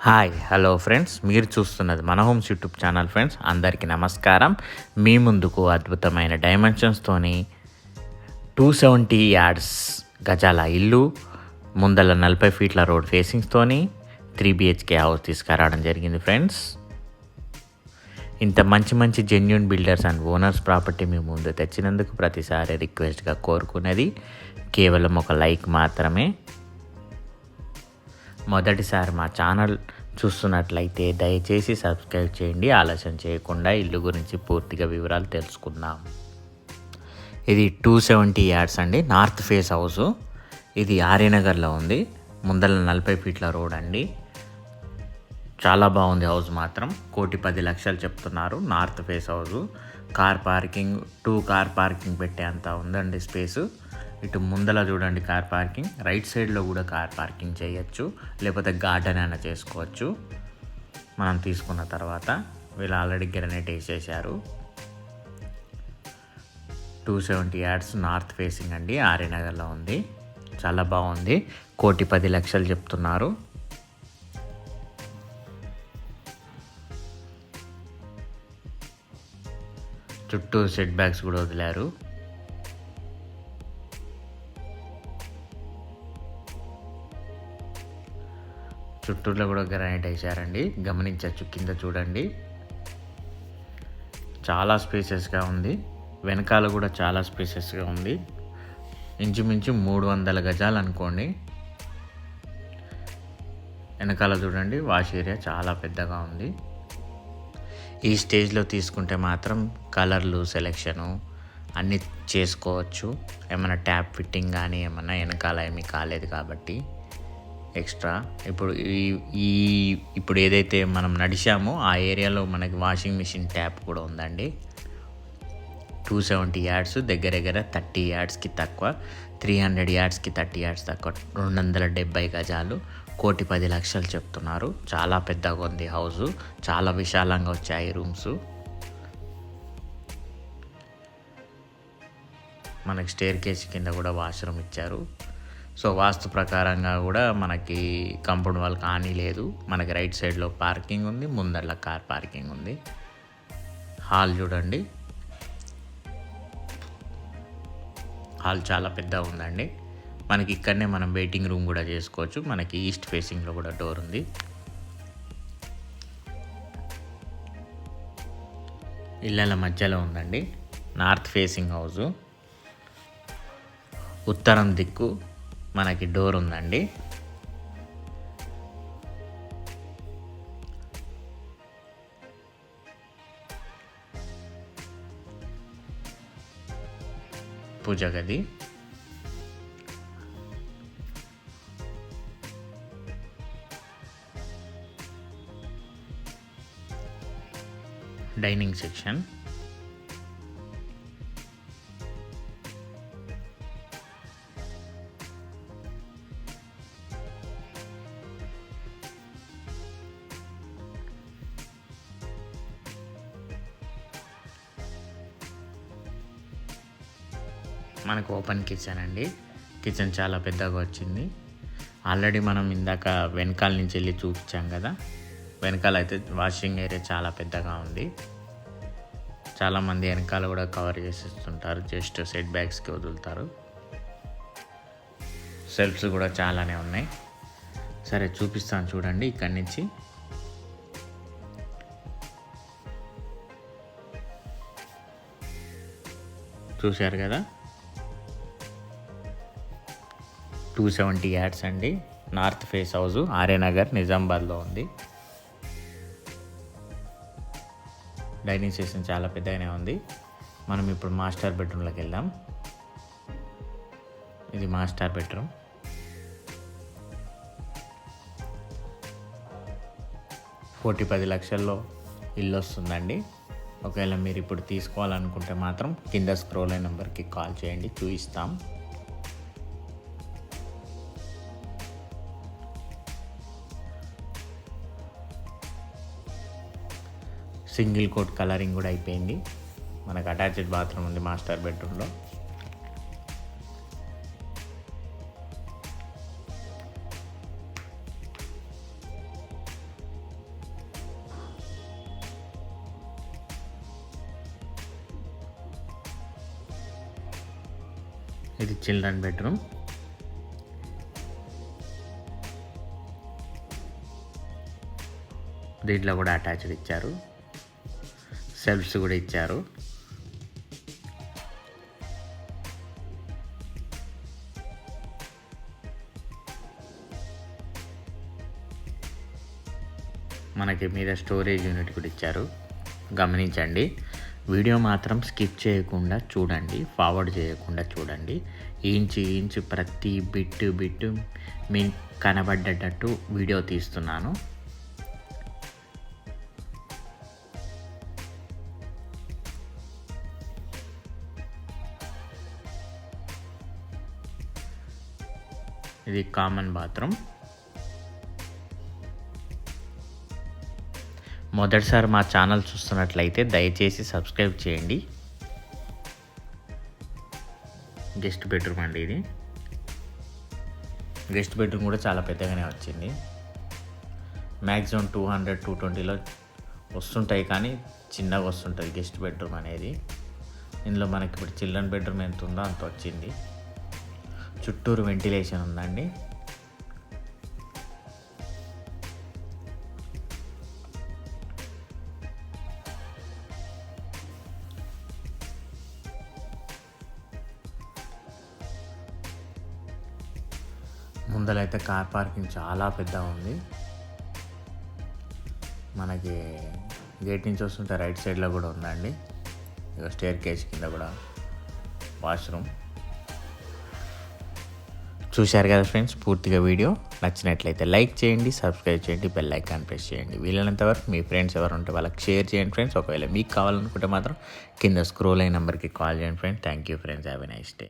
Hi hello friends, మీరు చూస్తున్నది మన హోమ్స్ యూట్యూబ్ ఛానల్. ఫ్రెండ్స్ అందరికీ నమస్కారం. మీ ముందుకు అద్భుతమైన డైమెన్షన్స్తోని 270 యార్డ్స్ గజాల ఇల్లు, ముందల 40 ఫీట్ల రోడ్ ఫేసింగ్స్తోని 3 BHK హౌస్ తీసుకురావడం జరిగింది. ఫ్రెండ్స్ ఇంత మంచి genuine builders and owners property మీ ముందు తెచ్చినందుకు ప్రతిసారి రిక్వెస్ట్గా కోరుకునేది కేవలం ఒక లైక్ మాత్రమే. మొదటిసారి మా ఛానల్ చూస్తున్నట్లయితే దయచేసి సబ్స్క్రైబ్ చేయండి. ఆలస్యం చేయకుండా ఇల్లు గురించి పూర్తిగా వివరాలు తెలుసుకుందాం. ఇది 270 యార్డ్స్ అండి, నార్త్ ఫేస్ హౌస్. ఇది ఆర్యనగర్లో ఉంది. ముందల 40 ఫీట్ల రోడ్ అండి. చాలా బాగుంది హౌస్ మాత్రం. 1,10,00,000 చెప్తున్నారు. North face house. Car parking, 2 car parking పెట్టే అంత ఉందండి స్పేసు. ఇటు ముందల చూడండి కార్ పార్కింగ్, రైట్ సైడ్లో కూడా కార్ పార్కింగ్ చేయొచ్చు, లేకపోతే గార్డెన్ అయినా చేసుకోవచ్చు. మనం తీసుకున్న తర్వాత వీళ్ళు ఆల్రెడీ గ్రానైట్ వేసేసారు. 270 యార్డ్స్ నార్త్ ఫేసింగ్ అండి, ఆర్యనగర్లో ఉంది. చాలా బాగుంది. 1,10,00,000 చెప్తున్నారు. చుట్టూ సెట్ బ్యాక్స్ కూడా వదిలారు. చుట్టూలో కూడా గ్రానైట్ వేసారండి, గమనించవచ్చు. కింద చూడండి చాలా స్పేసెస్గా ఉంది. వెనకాల కూడా చాలా స్పేసెస్గా ఉంది. ఇంచుమించు 300 గజాలు అనుకోండి. వెనకాల చూడండి వాష్ ఏరియా చాలా పెద్దగా ఉంది. ఈ స్టేజ్లో తీసుకుంటే మాత్రం కలర్లు సెలెక్షను అన్నీ చేసుకోవచ్చు. ఏమైనా ట్యాప్ ఫిట్టింగ్ కానీ ఏమన్నా వెనకాల ఏమీ కాలేదు కాబట్టి ఎక్స్ట్రా. ఇప్పుడు ఏదైతే మనం నడిచామో ఆ ఏరియాలో మనకి వాషింగ్ మిషన్ ట్యాప్ కూడా ఉందండి. 270 యార్డ్స్, దగ్గర 30 యార్డ్స్కి తక్కువ, 300 యార్డ్స్కి 30 యార్డ్స్ తక్కువ, 270 గజాలు, 1,10,00,000 చెప్తున్నారు. చాలా పెద్దగా ఉంది హౌసు. చాలా విశాలంగా వచ్చాయి రూమ్స్. మనకి స్టేర్ కేస్ కింద కూడా వాష్రూమ్ ఇచ్చారు. సో వాస్తు ప్రకారంగా కూడా మనకి కాంపౌండ్ వాల్ కానీ లేదు. మనకి రైట్ సైడ్లో పార్కింగ్ ఉంది, ముందరలో కార్ పార్కింగ్ ఉంది. హాల్ చూడండి, హాల్ చాలా పెద్దగా ఉందండి. మనకి ఇక్కడనే మనం వెయిటింగ్ రూమ్ కూడా చేసుకోవచ్చు. మనకి ఈస్ట్ ఫేసింగ్లో కూడా డోర్ ఉంది. ఇళ్ళ మధ్యలో ఉందండి, నార్త్ ఫేసింగ్ హౌసు. ఉత్తరం దిక్కు మనకి డోర్ ఉందండి. పూజ గది, డైనింగ్ సెక్షన్, మనకు ఓపెన్ కిచెన్ అండి. కిచెన్ చాలా పెద్దగా వచ్చింది. ఆల్రెడీ మనం ఇందాక వెనకాల నుంచి వెళ్ళి చూపించాం కదా. వెనకాల అయితే వాషింగ్ ఏరియా చాలా పెద్దగా ఉంది. చాలామంది వెనకాల కూడా కవర్ చేసేస్తుంటారు, జస్ట్ సెట్ బ్యాగ్స్కి వదులుతారు. సెల్ఫ్స్ కూడా చాలానే ఉన్నాయి. సరే చూపిస్తాను చూడండి. ఇక్కడి నుంచి చూశారు కదా, 270 యార్డ్స్ అండి, నార్త్ ఫేస్ హౌస్, ఆర్యనగర్, నిజామాబాద్లో ఉంది. డైనింగ్ సెక్షన్ చాలా పెద్దగానే ఉంది. మనం ఇప్పుడు మాస్టర్ బెడ్రూమ్లోకి వెళ్దాం. ఇది మాస్టర్ బెడ్రూమ్. $1,10,00,000 ఇల్లు వస్తుందండి. ఒకవేళ మీరు ఇప్పుడు తీసుకోవాలనుకుంటే మాత్రం కింద స్క్రోల్ అయిన నెంబర్కి కాల్ చేయండి, చూపిస్తాం. సింగిల్ కోట్ కలరింగ్ కూడా అయిపోయింది. మనకు అటాచ్డ్ బాత్రూమ్ ఉంది మాస్టర్ బెడ్రూమ్లో. ఇది చిల్డ్రన్ బెడ్రూమ్. దీంట్లో కూడా అటాచ్డ్ ఇచ్చారు, సెల్ఫ్స్ కూడా ఇచ్చారు. మనకి మీద స్టోరేజ్ యూనిట్ కూడా ఇచ్చారు. గమనించండి, వీడియో మాత్రం స్కిప్ చేయకుండా చూడండి, ఫార్వర్డ్ చేయకుండా చూడండి. ఇంచు ప్రతి బిట్టు మీకు కనబడ్డట్టు వీడియో తీస్తున్నాను. ఇది కామన్ బాత్రూమ్. మొదటిసారి మా ఛానల్ చూస్తున్నట్లయితే దయచేసి సబ్స్క్రైబ్ చేయండి. గెస్ట్ బెడ్రూమ్ అండి ఇది. గెస్ట్ బెడ్రూమ్ కూడా చాలా పెద్దగానే వచ్చింది. మ్యాక్సిమం 200-220లో వస్తుంటాయి, కానీ చిన్నగా వస్తుంటుంది గెస్ట్ బెడ్రూమ్ అనేది. ఇందులో మనకి ఇప్పుడు చిల్డ్రన్ బెడ్రూమ్ ఎంత ఉందో అంత వచ్చింది. చుట్టూరు వెంటిలేషన్ ఉందండి. ముందలైతే కార్ పార్కింగ్ చాలా పెద్దగా ఉంది. మనకి గేట్ నుంచి వస్తుంటే రైట్ సైడ్లో కూడా ఉందండి. ఇక స్టేర్ కేస్ కింద కూడా వాష్రూమ్. చూశారు కదా ఫ్రెండ్స్, పూర్తిగా వీడియో నచ్చినట్లయితే లైక్ చేయండి, సబ్స్క్రైబ్ చేయండి, బెల్ ఐకాన్ ప్రెస్ చేయండి. వీలైనంత వరకు మీ ఫ్రెండ్స్ ఎవరు ఉంటే వాళ్ళకి షేర్ చేయండి ఫ్రెండ్స్. ఒకవేళ మీకు కావాలనుకుంటే మాత్రం కింద స్క్రోల్ అయిన నెంబర్కి కాల్ చేయండి friends. Thank you friends, have a nice day.